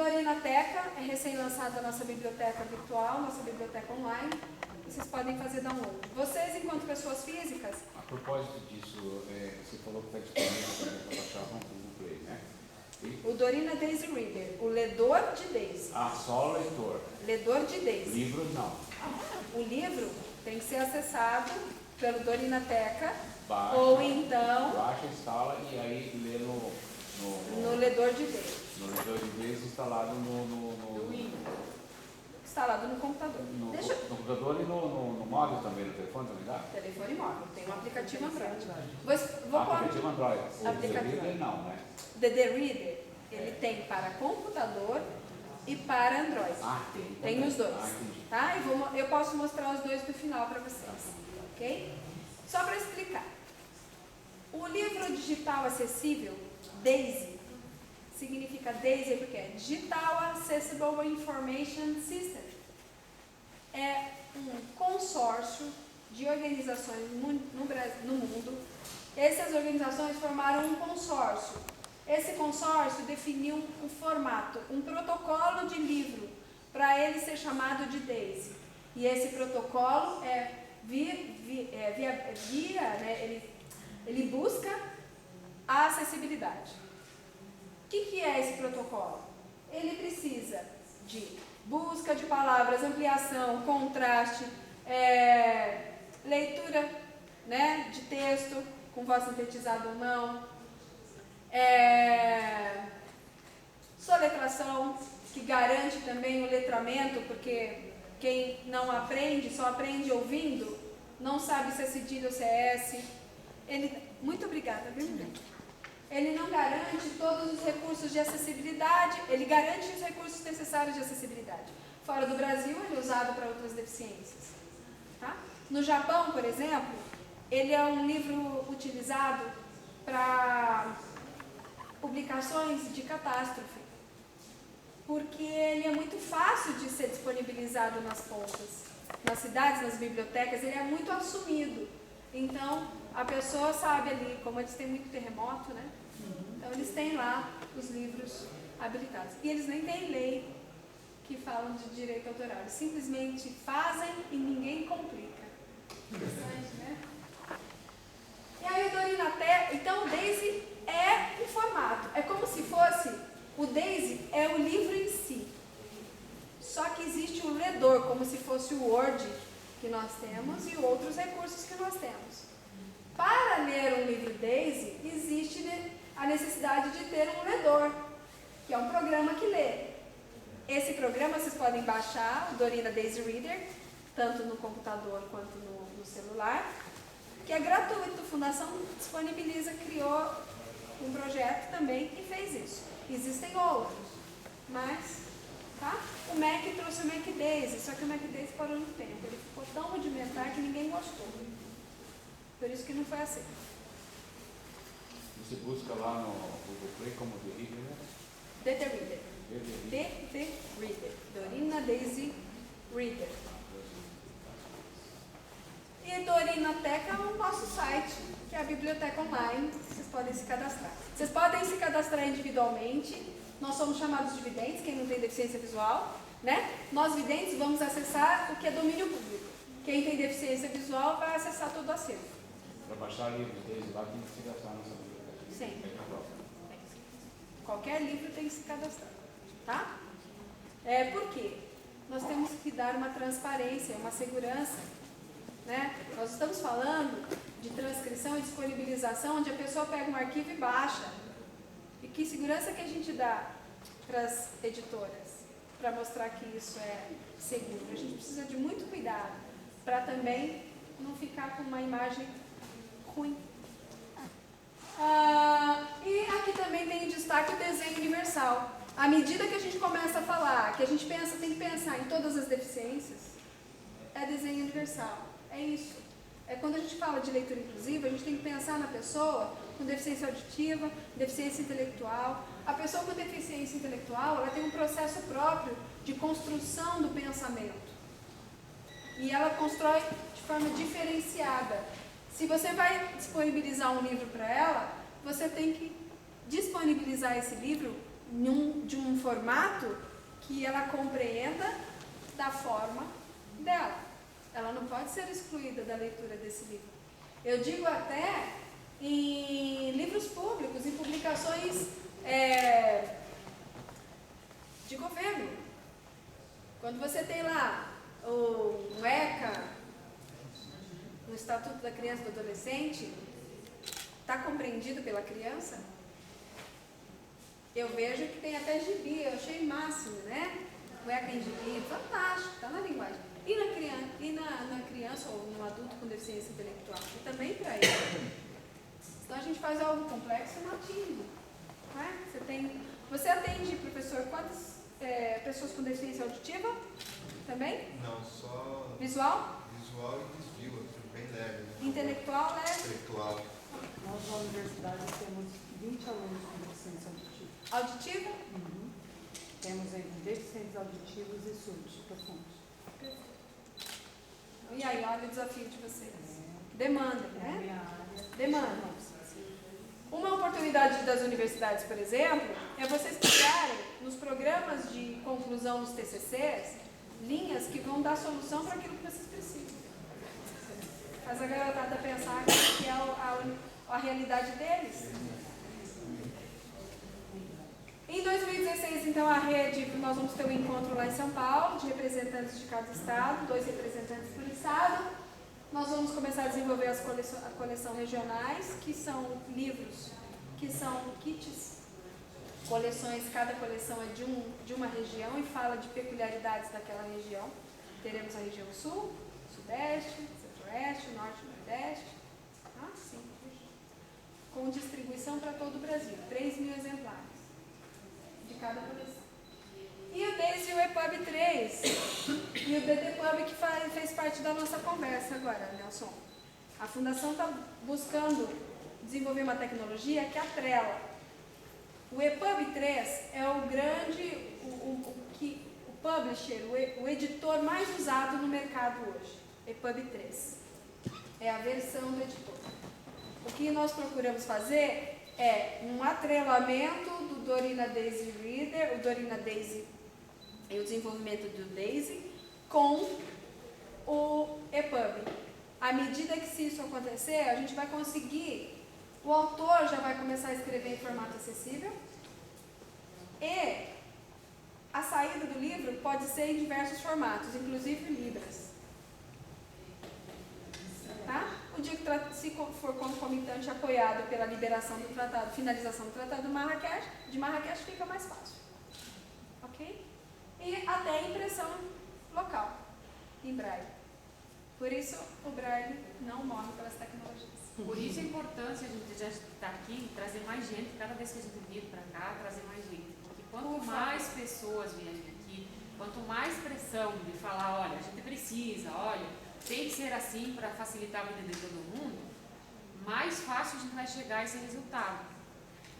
Dorinateca é recém-lançada a nossa biblioteca virtual, nossa biblioteca online. Vocês podem fazer download. Vocês, enquanto pessoas físicas... A propósito disso, você falou que está disponível para baixar no Google Play, né? O Dorina Daisy Reader, o ledor de Daisy. Ah, só leitor. Ledor de Daisy. Livro não. O livro tem que ser acessado pelo Dorinateca, Baixa, ou então baixa, instala e aí lê no ledor de Daisy. no leitor de vez instalado no Instalado no computador. no computador e no móvel também, no telefone também dá? Telefone móvel, tem um aplicativo Android. Vou Aplicativo Android. O Aplicativo. Reader não, né? The Reader, ele tem para computador e para Android. Ah, tem. Tem os dois. Ah, entendi. Tá? Eu posso mostrar os dois no final para vocês. Ok? Só para explicar. O livro digital acessível, DAISY, significa DAISY porque é Digital Accessible Information System. É um consórcio de organizações no mundo. Essas organizações formaram um consórcio. Esse consórcio definiu um formato, um protocolo de livro, para ele ser chamado de DAISY. E esse protocolo ele busca a acessibilidade. O que é esse protocolo? Ele precisa de busca de palavras, ampliação, contraste, leitura, né, de texto, com voz sintetizada ou não, soletração, que garante também o letramento, porque quem não aprende, só aprende ouvindo, não sabe se é cedilha ou se é S. Muito obrigada, viu, gente? Ele não garante todos os recursos de acessibilidade, ele garante os recursos necessários de acessibilidade. Fora do Brasil, ele é usado para outras deficiências. Tá? No Japão, por exemplo, ele é um livro utilizado para publicações de catástrofe, porque ele é muito fácil de ser disponibilizado nas pontas, nas cidades, nas bibliotecas, ele é muito assumido. Então, a pessoa sabe ali, como eles têm muito terremoto, né? Então, eles têm lá os livros habilitados. E eles nem têm lei que falam de direito autoral. Eles simplesmente fazem e ninguém complica. Interessante, né? E aí, o Dorinateca, então, o DAISY é um formato. É como se fosse, o DAISY é o livro em si. Só que existe um ledor, como se fosse o Word que nós temos e outros recursos que nós temos. Para ler um livro DAISY, existe a necessidade de ter um ledor, que é um programa que lê. Esse programa vocês podem baixar, o Dorina Daisy Reader, tanto no computador quanto no celular, que é gratuito. A Fundação disponibiliza, criou um projeto também e fez isso. Existem outros, mas tá? O Mac trouxe o Mac Daisy, só que o Mac Daisy parou no tempo. Ele ficou tão rudimentar que ninguém gostou. Por isso que não foi aceito. Você busca lá no Google Play como The Reader, né? The Reader. The Reader. Dorina Daisy Reader. E Dorinateca é o nosso site, que é a biblioteca online. Vocês podem se cadastrar. Vocês podem se cadastrar individualmente. Nós somos chamados de videntes, quem não tem deficiência visual, né? Nós videntes vamos acessar o que é domínio público. Quem tem deficiência visual vai acessar todo o acervo. Para baixar livros deles lá tem que se cadastrar nessa biblioteca. Sim. Qualquer livro tem que se cadastrar, tá? Por quê? Nós temos que dar uma transparência, uma segurança, né? Nós estamos falando de transcrição e disponibilização, onde a pessoa pega um arquivo e baixa. E que segurança que a gente dá para as editoras, para mostrar que isso é seguro? A gente precisa de muito cuidado, para também não ficar com uma imagem ruim. E aqui também tem em destaque o desenho universal. À medida que a gente começa a falar, que a gente tem que pensar em todas as deficiências, é desenho universal. É isso. É quando a gente fala de leitura inclusiva, a gente tem que pensar na pessoa com deficiência auditiva, deficiência intelectual. A pessoa com deficiência intelectual, ela tem um processo próprio de construção do pensamento. E ela constrói de forma diferenciada. Se você vai disponibilizar um livro para ela, você tem que disponibilizar esse livro de um formato que ela compreenda da forma dela. Ela não pode ser excluída da leitura desse livro. Eu digo até em livros públicos, em publicações de governo. Quando você tem lá o ECA, o Estatuto da Criança e do Adolescente, está compreendido pela criança? Eu vejo que tem até gibi, eu achei máximo, né? O ECA em gibi, fantástico, está na linguagem. E na criança ou no adulto com deficiência intelectual, e também para ele. Então a gente faz algo complexo e não atinge. Não é? Você atende, professor, quantas pessoas com deficiência auditiva? Também? Não, só visual? Visual e desvio, bem leve. Né? Intelectual, né? Intelectual. Nós na universidade temos 20 alunos com deficiência auditiva. Auditiva? Uhum. Temos aí deficientes auditivos e surdos profundos. E aí, olha o desafio de vocês. Demanda, né? Minha área. Demanda. Uma oportunidade das universidades, por exemplo, é vocês criarem nos programas de conclusão dos TCCs linhas que vão dar solução para aquilo que vocês precisam. Faz a garotada pensar que é a realidade deles. Em 2016, então, a rede, nós vamos ter um encontro lá em São Paulo, de representantes de cada estado, 2 representantes por estado. Nós vamos começar a desenvolver a coleção regionais, que são livros, que são kits, coleções, cada coleção é de uma região e fala de peculiaridades daquela região. Teremos a região sul, sudeste, centro-oeste, norte e nordeste, sim, com distribuição para todo o Brasil, 3.000 exemplares de cada coleção. E o DAISY e o EPUB 3, e o DDPUB que fez parte da nossa conversa agora, Nelson. A Fundação está buscando desenvolver uma tecnologia que atrela. O EPUB 3 é o grande, o publisher, o editor mais usado no mercado hoje. EPUB 3. É a versão do editor. O que nós procuramos fazer é um atrelamento do Dorina Daisy Reader, o Dorina Daisy e o desenvolvimento do DAISY com o EPUB. À medida que se isso acontecer, a gente vai conseguir, o autor já vai começar a escrever em formato acessível e a saída do livro pode ser em diversos formatos, inclusive Libras. Tá? O dia que se for concomitante apoiado pela liberação do tratado, finalização do tratado de Marrakech fica mais fácil. Ok? E até impressão local, em braille. Por isso, o braille não morre pelas tecnologias. Por isso a importância de a gente já estar aqui, trazer mais gente, cada vez que a gente vir para cá, trazer mais gente. Porque quanto mais pessoas vierem aqui, quanto mais pressão de falar, olha, a gente precisa, olha, tem que ser assim para facilitar a vida de todo mundo, mais fácil a gente vai chegar a esse resultado.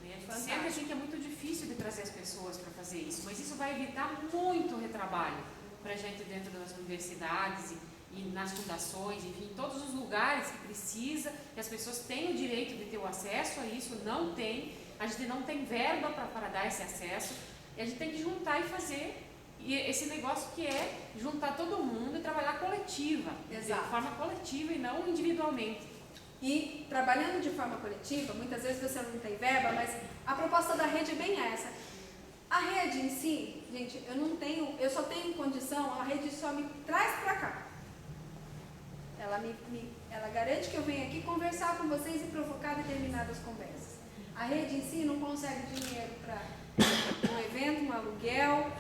A gente sente assim que é muito difícil de trazer as pessoas para fazer isso, mas isso vai evitar muito retrabalho para a gente dentro das universidades e nas fundações, enfim, em todos os lugares que precisa, que as pessoas têm o direito de ter o acesso a isso, não tem, a gente não tem verba para dar esse acesso, e a gente tem que juntar e fazer esse negócio que é juntar todo mundo e trabalhar coletiva, de forma coletiva e não individualmente. E trabalhando de forma coletiva, muitas vezes você não tem verba, mas a proposta da rede é bem essa. A rede em si, gente, eu só tenho condição, a rede só me traz para cá. Ela garante que eu venho aqui conversar com vocês e provocar determinadas conversas. A rede em si não consegue dinheiro para um evento, um aluguel,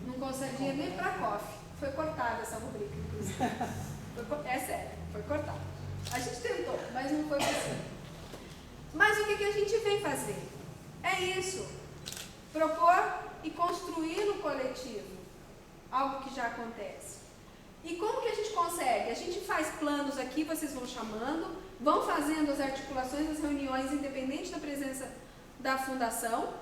não consegue dinheiro nem para coffee. Foi cortada essa rubrica, inclusive. É sério, foi cortada. A gente tentou, mas não foi possível. Mas o que a gente vem fazer? É isso. Propor e construir no coletivo algo que já acontece. E como que a gente consegue? A gente faz planos aqui, vocês vão chamando, vão fazendo as articulações, as reuniões, independente da presença da fundação,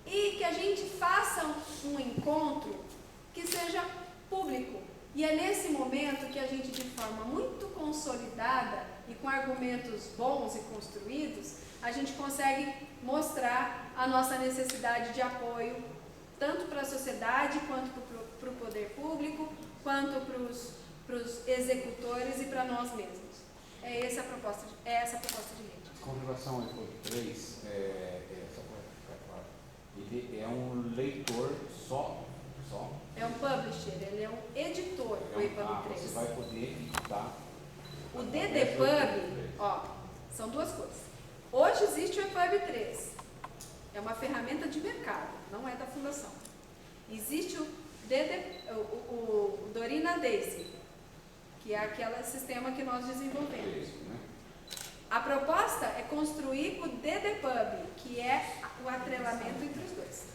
e que a gente faça um encontro que seja público. E é nesse momento que a gente, de forma muito consolidada e com argumentos bons e construídos, a gente consegue mostrar a nossa necessidade de apoio, tanto sociedade, quanto para o poder público, quanto para os executores e para nós mesmos. É essa a proposta de lei. Com relação ao EPUB 3, só para ficar claro, ele é um leitor só? É um publisher, ele é um editor, o EPUB 3. Você vai poder editar. O DDPub, ó, são duas coisas. Hoje existe o EPUB 3. É uma ferramenta de mercado, não é da fundação. Existe o Dorina Daisy, que é aquele sistema que nós desenvolvemos. A proposta é construir o DDPub, que é o atrelamento entre os dois.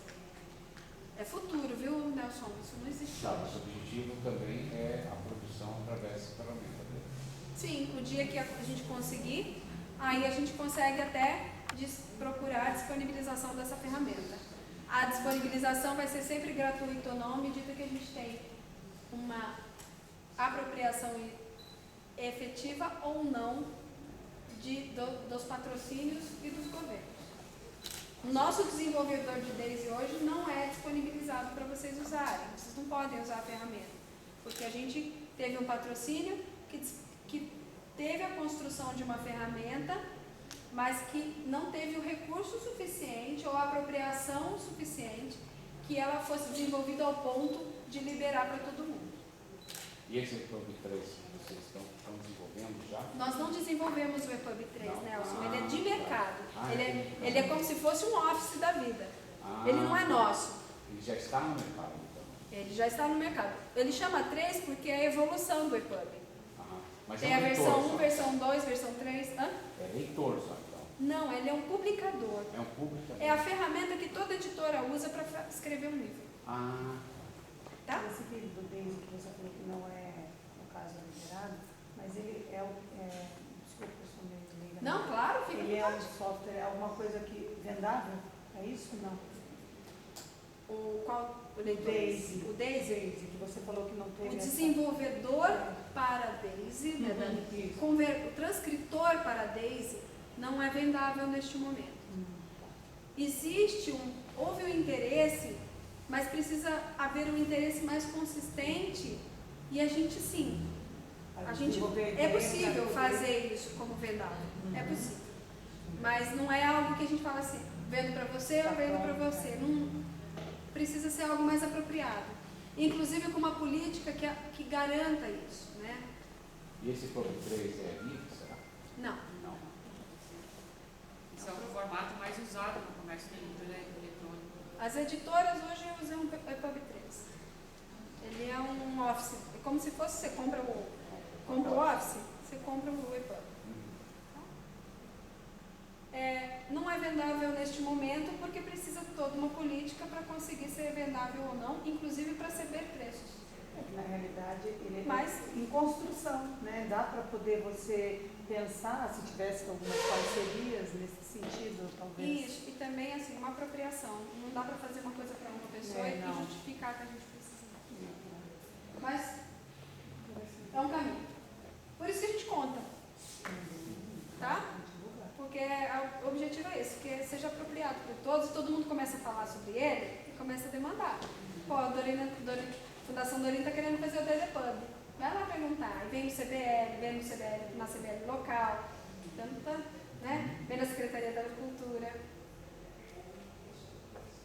É futuro, viu, Nelson? Isso não existe Tá, mas o hoje. objetivo também é a produção através dessa ferramenta dele. Sim, o dia que a gente conseguir, aí a gente consegue até procurar a disponibilização dessa ferramenta. A disponibilização vai ser sempre gratuita ou não, à medida que a gente tem uma apropriação efetiva ou não dos patrocínios e dos governos. O nosso desenvolvedor de Daisy hoje não é disponibilizado para vocês usarem. Vocês não podem usar a ferramenta, porque a gente teve um patrocínio que teve a construção de uma ferramenta, mas que não teve o recurso suficiente ou a apropriação suficiente que ela fosse desenvolvida ao ponto de liberar para todo mundo. E esse EPUB 3 que vocês estão desenvolvendo já? Nós não desenvolvemos o EPUB 3, Não. Nelson, ele é de mercado. Ah, Ele é como se fosse um office da vida. Ah, Ele não é nosso. Ele já está no mercado, então. Ele já está no mercado. Ele chama 3 porque é a evolução do EPUB. Mas Tem é a um leitor versão 1, só. versão 2, versão 3. Hã? É leitor só, então. Não, ele é um publicador. É um publicador. É a ferramenta que toda editora usa para escrever um livro. Ah, Tá? Esse livro do Daisy que você falou que não é, no caso, liberado, mas ele desculpa, eu sou meio leiga. Não, claro, fica Ele à é um vontade. software, é alguma coisa que vendável? É isso? Não. O leitor? Daisy. O Daisy. Daisy, que você falou que não teve O desenvolvedor para Daisy, né, Dani? O transcritor para Daisy não é vendável neste momento. Houve um interesse, mas precisa haver um interesse mais consistente e a gente sim. É possível fazer isso como vendável, é possível. Mas não é algo que a gente fala assim, vendo para você ou vendo para você. Não, precisa ser algo mais apropriado. Inclusive com uma política que garanta isso, né? e esse EPUB 3 é livre, será? Não. Não. Esse é o formato mais usado no comércio eletrônico. As editoras hoje usam o EPUB 3. Ele é um office. É como se fosse você compra o office, você compra o EPUB. Não é vendável neste momento porque precisa de toda uma política para conseguir ser vendável ou não, inclusive para saber preços. Na realidade, ele Mas- é em construção, né? Dá para poder você pensar, se tivesse algumas parcerias nesse sentido, talvez. Isso, e também assim, uma apropriação. Não dá para fazer uma coisa para uma pessoa e Não. justificar que a gente precisa. Mas é um caminho. Por isso que a gente conta, tá? Porque o objetivo é esse, que seja apropriado por todos e todo mundo começa a falar sobre ele e começa a demandar. Pô, a Fundação Dorina está querendo fazer o DDPub. Vai lá perguntar. E vem no CBL, na CBL local, né? Vem na Secretaria da Cultura.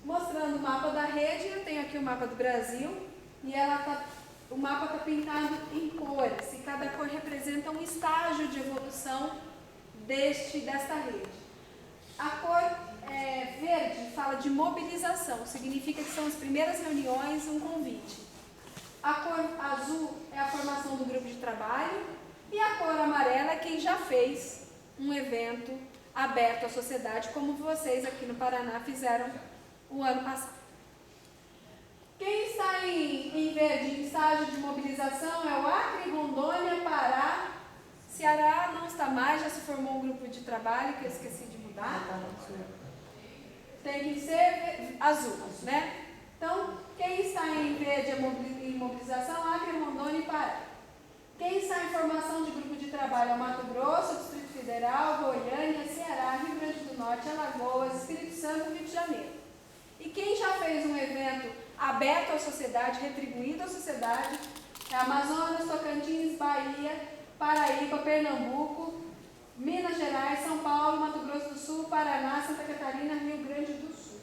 Mostrando o mapa da rede, eu tenho aqui o mapa do Brasil e o mapa está pintado em cores e cada cor representa um estágio de evolução desta rede. A cor verde fala de mobilização, significa que são as primeiras reuniões, um convite. A cor azul é a formação do grupo de trabalho e a cor amarela é quem já fez um evento aberto à sociedade, como vocês aqui no Paraná fizeram o ano passado. Quem está em verde, em estágio de mobilização, é o Acre, Rondônia, Pará. Ceará não está mais, já se formou um grupo de trabalho que eu esqueci de mudar. Tem que ser azul, né? Então, quem está em verde em mobilização, Acre, Rondônia e Pará. Quem está em formação de grupo de trabalho é o Mato Grosso, Distrito Federal, Goiânia, Ceará, Rio Grande do Norte, Alagoas, Espírito Santo e Rio de Janeiro. E quem já fez um evento aberto aberto à sociedade, retribuído à sociedade, é Amazonas, Tocantins, Bahia, Paraíba, Pernambuco, Minas Gerais, São Paulo, Mato Grosso do Sul, Paraná, Santa Catarina, Rio Grande do Sul.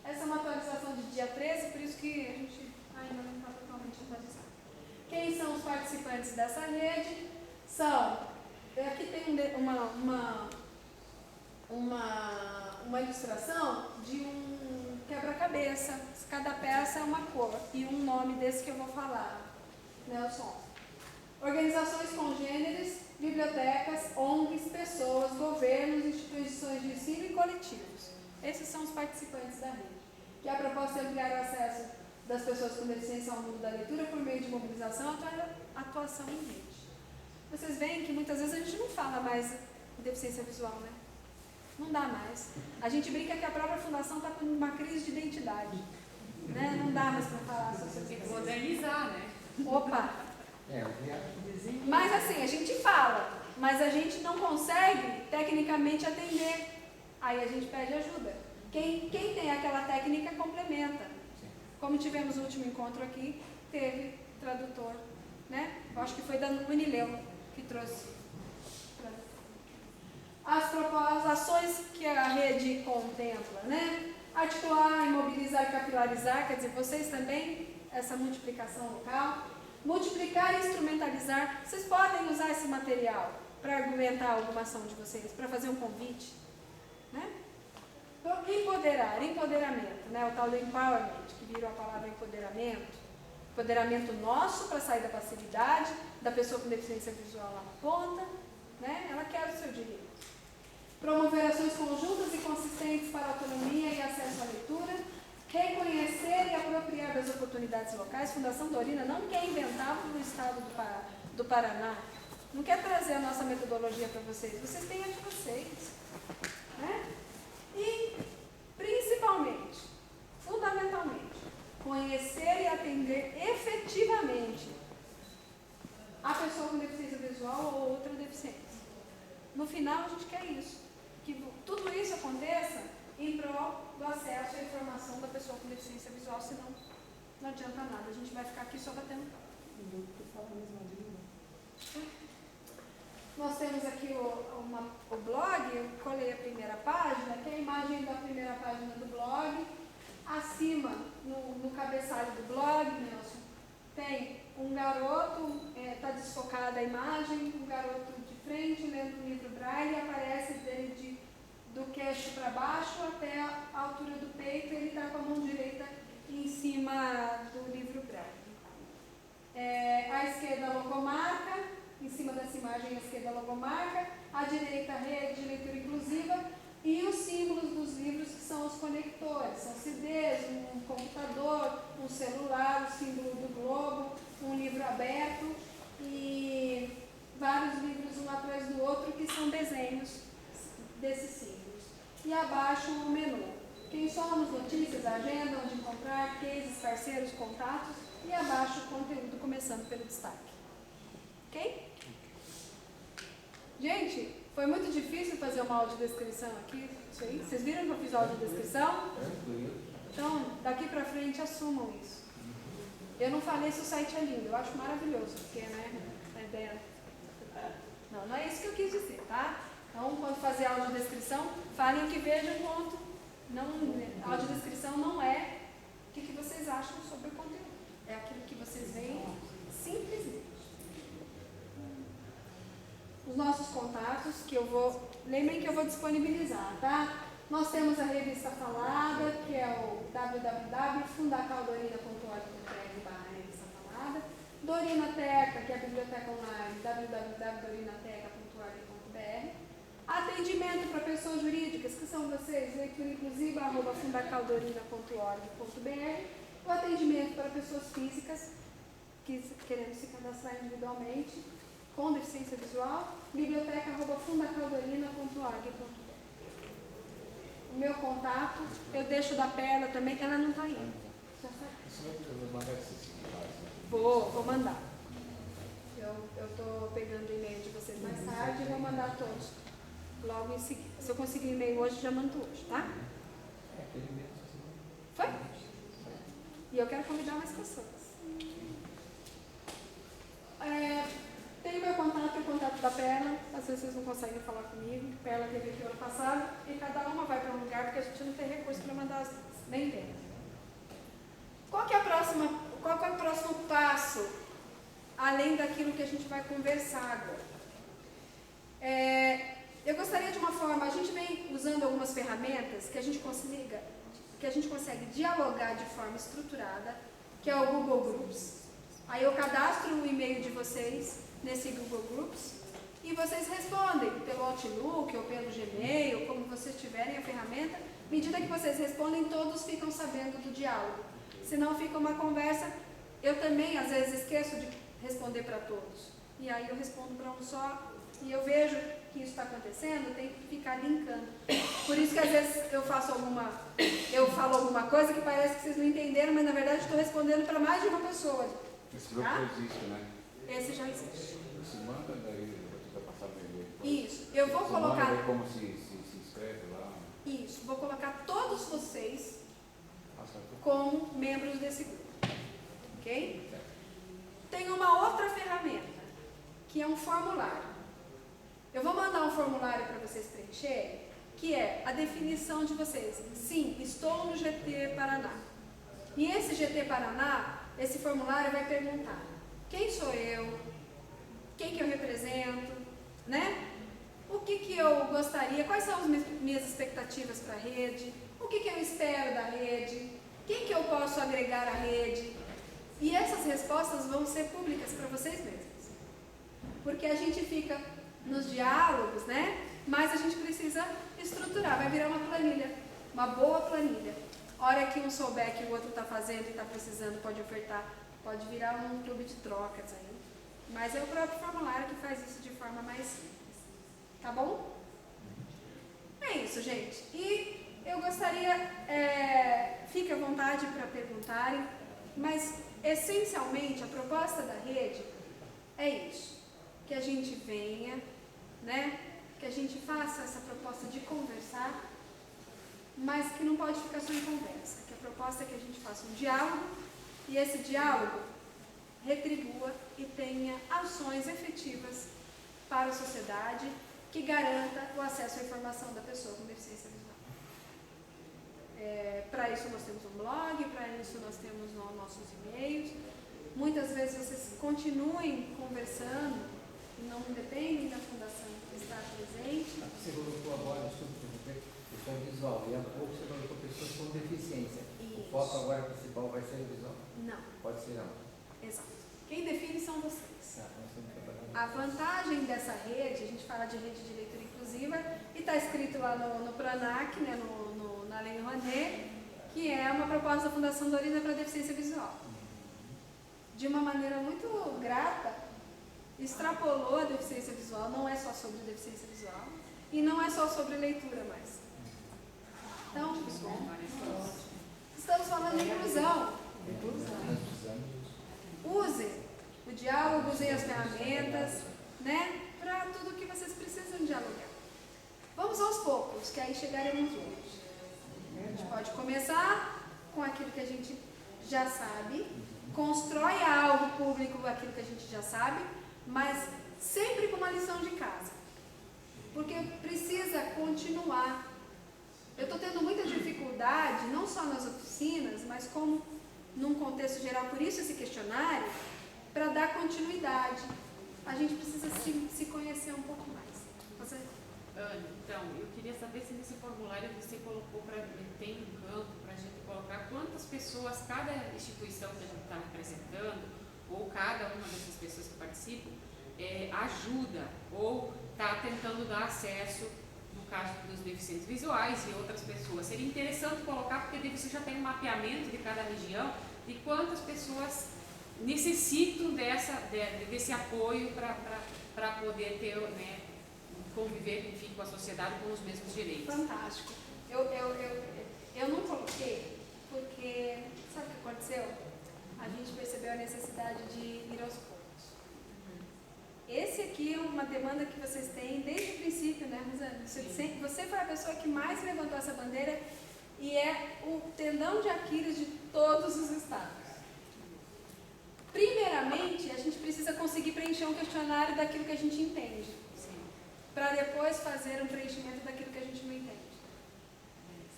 Essa é uma atualização de dia 13, por isso que a gente ainda não está totalmente atualizado. Quem são os participantes dessa rede? Aqui tem uma ilustração de um quebra-cabeça. Cada peça é uma cor e um nome desse que eu vou falar. Nelson. Organizações congêneres, bibliotecas, ONGs, pessoas, governos, instituições de ensino e coletivos. Esses são os participantes da rede. Que a proposta é ampliar o acesso das pessoas com deficiência ao mundo da leitura por meio de mobilização e atuação em rede. Vocês veem que muitas vezes a gente não fala mais de deficiência visual, né? Não dá mais. A gente brinca que a própria fundação está com uma crise de identidade. Né? Não dá mais para falar sobre isso. Tem que modernizar, né? Opa! Mas assim, a gente fala, mas a gente não consegue tecnicamente atender. Aí a gente pede ajuda. Quem tem aquela técnica complementa. Como tivemos o último encontro aqui, teve tradutor, né? Eu acho que foi da Unileu que trouxe. As ações que a rede contempla, né? Articular, imobilizar e capilarizar, quer dizer, vocês também, essa multiplicação local. Multiplicar e instrumentalizar. Vocês podem usar esse material para argumentar alguma ação de vocês, para fazer um convite, né? Então, empoderamento, né? O tal do empowerment, que virou a palavra empoderamento. Empoderamento nosso para sair da passividade, da pessoa com deficiência visual lá na ponta, né? Ela quer o seu direito. Promover ações conjuntas e consistentes para a autonomia e acesso à leitura. Reconhecer e apropriar das oportunidades locais. Fundação Dorina não quer inventar no estado do Paraná. Não quer trazer a nossa metodologia para vocês. Vocês têm a de vocês. Né? E, principalmente, fundamentalmente, conhecer e atender efetivamente a pessoa com deficiência visual ou outra deficiência. No final, a gente quer isso. Que tudo isso aconteça em prol do acesso à informação da pessoa com deficiência visual, senão não adianta nada. A gente vai ficar aqui só batendo papo. Nós temos aqui o blog, eu colei a primeira página, que é a imagem da primeira página do blog. Acima, no cabeçalho do blog, Nelson, tem um garoto, está desfocada a imagem, um garoto de frente lendo um livro braille, aparece dele do queixo para baixo até a altura do peito, ele está com a mão direita em cima do livro braille. À esquerda a logomarca, em cima dessa imagem à esquerda a logomarca, à direita a rede de leitura inclusiva e os símbolos dos livros que são os conectores, são CDs, um computador, um celular, o símbolo do globo, um livro aberto e vários livros um atrás do outro que são desenhos desses símbolos. E abaixo o menu. Quem somos, notícias, agenda, onde encontrar, cases, parceiros, contatos e abaixo o conteúdo, começando pelo destaque. Ok? Gente, foi muito difícil fazer uma audiodescrição aqui. Isso aí. Vocês viram que eu fiz audiodescrição? Então, daqui pra frente, assumam isso. Eu não falei se o site é lindo, eu acho maravilhoso, porque, né, a ideia... Não é isso que eu quis dizer, tá? Então, quando fazer a audiodescrição, falem o que vejam enquanto. A audiodescrição não é o que vocês acham sobre o conteúdo. É aquilo que vocês veem simplesmente. Os nossos contatos, que eu vou... Lembrem que eu vou disponibilizar, tá? Nós temos a revista falada, que é o www.fundacaldorina.org.br/revista falada. Dorinateca, que é a biblioteca online, www.dorinateca.org.br. Atendimento para pessoas jurídicas, que são vocês, leitura inclusiva, @fundacaldorina.org.br. O atendimento para pessoas físicas, que querendo se cadastrar individualmente, com deficiência visual, biblioteca@fundacaldorina.org.br. O meu contato, eu deixo da Perla também, ela não está indo. Vou mandar. Eu estou pegando o e-mail de vocês mais tarde e vou mandar todos logo em seguida. Se eu conseguir o e-mail hoje, já mando hoje, tá? Foi? eu quero convidar mais pessoas. Tem meu contato e o contato da Perla. Às vezes vocês não conseguem falar comigo. Perla teve aqui ano passado e cada uma vai para um lugar porque a gente não tem recurso para mandar as duas. Nem tem. Qual que é o próximo passo, além daquilo que a gente vai conversar agora? Eu gostaria de uma forma, a gente vem usando algumas ferramentas que a gente consegue dialogar de forma estruturada, que é o Google Groups. Aí eu cadastro o e-mail de vocês nesse Google Groups e vocês respondem pelo Outlook ou pelo Gmail, como vocês tiverem a ferramenta. À medida que vocês respondem, todos ficam sabendo do diálogo. Senão fica uma conversa. Eu também, às vezes, esqueço de responder para todos. E aí eu respondo para um só e eu vejo que isso está acontecendo, eu tenho que ficar linkando. Por isso que às vezes eu falo alguma coisa que parece que vocês não entenderam, mas na verdade estou respondendo para mais de uma pessoa. Esse grupo existe, né? Esse já existe. Você manda, daí eu vou tentar passar para ele. Isso, eu vou colocar... Manda como se inscreve lá. Isso, vou colocar todos vocês como membros desse grupo. Ok? Tem uma outra ferramenta, que é um formulário. Eu vou mandar um formulário para vocês preencherem, que é a definição de vocês. Sim, estou no GT Paraná. E esse GT Paraná, esse formulário vai perguntar: quem sou eu? Quem que eu represento? Né? O que eu gostaria? Quais são as minhas expectativas para a rede? O que eu espero da rede? Quem que eu posso agregar à rede? E essas respostas vão ser públicas para vocês mesmos. Porque a gente fica nos diálogos, né? Mas a gente precisa estruturar. Vai virar uma planilha, uma boa planilha. Hora que um souber que o outro está fazendo e está precisando, pode ofertar, pode virar um clube de trocas aí. Mas é o próprio formulário que faz isso de forma mais simples. Tá bom? É isso, gente. E eu gostaria, fique à vontade para perguntarem, mas essencialmente a proposta da rede é isso. Que a gente venha, né? Que a gente faça essa proposta de conversar, mas que não pode ficar só em conversa. Que a proposta é que a gente faça um diálogo e esse diálogo retribua e tenha ações efetivas para a sociedade que garanta o acesso à informação da pessoa com deficiência visual. Para isso nós temos um blog, para isso nós temos nossos e-mails. Muitas vezes vocês continuem conversando, não dependem da fundação estar presente. Você colocou agora, questão visual, e há pouco você colocou pessoas com deficiência. Isso. O foco agora principal vai ser a visão? Não. Pode ser não. Exato. Quem define são vocês. Nós estamos trabalhando. A vantagem dessa rede, a gente fala de rede de leitura inclusiva, e está escrito lá no PRONAC, né, na Lei Rouanet, que é uma proposta da Fundação Dorina para a Deficiência Visual. De uma maneira muito grata, extrapolou a deficiência visual, não é só sobre deficiência visual, e não é só sobre leitura mais. Então, estamos falando de inclusão. Usem o diálogo, usem as ferramentas, né, para tudo que vocês precisam dialogar. Vamos aos poucos, que aí chegaremos longe. A gente pode começar com aquilo que a gente já sabe, constrói algo público, aquilo que a gente já sabe, mas sempre com uma lição de casa. Porque precisa continuar. Eu estou tendo muita dificuldade, não só nas oficinas, mas como num contexto geral, por isso esse questionário, para dar continuidade. A gente precisa se conhecer um pouco mais. Você? Ana, então, eu queria saber se nesse formulário você colocou tem um campo para a gente colocar quantas pessoas cada instituição que a gente está representando, ou cada uma dessas pessoas que participam, ajuda ou está tentando dar acesso, no caso dos deficientes visuais e outras pessoas. Seria interessante colocar, porque daí você já tem um mapeamento de cada região, de quantas pessoas necessitam desse apoio para poder ter, né, conviver, enfim, com a sociedade com os mesmos direitos. Fantástico. Eu não coloquei porque, sabe o que aconteceu? A gente percebeu a necessidade de ir aos poucos. Esse aqui é uma demanda que vocês têm desde o princípio, né, Rosana? Você foi a pessoa que mais levantou essa bandeira e é o tendão de Aquiles de todos os estados. dicionário daquilo que a gente entende, Sim. para depois fazer um preenchimento daquilo que a gente não entende.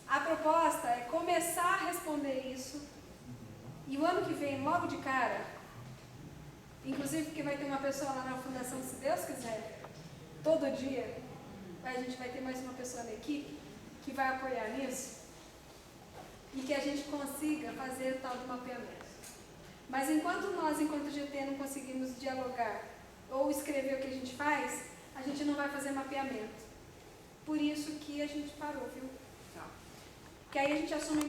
A proposta é começar a responder isso, e o ano que vem, logo de cara, inclusive porque vai ter uma pessoa lá na fundação, se Deus quiser, todo dia, a gente vai ter mais uma pessoa na equipe que vai apoiar nisso, e que a gente consiga fazer o tal do mapeamento. Mas enquanto nós, enquanto GT, não conseguimos dialogar ou escrever o que a gente faz, a gente não vai fazer mapeamento. Por isso que a gente parou, viu? Tá. Que aí a gente assume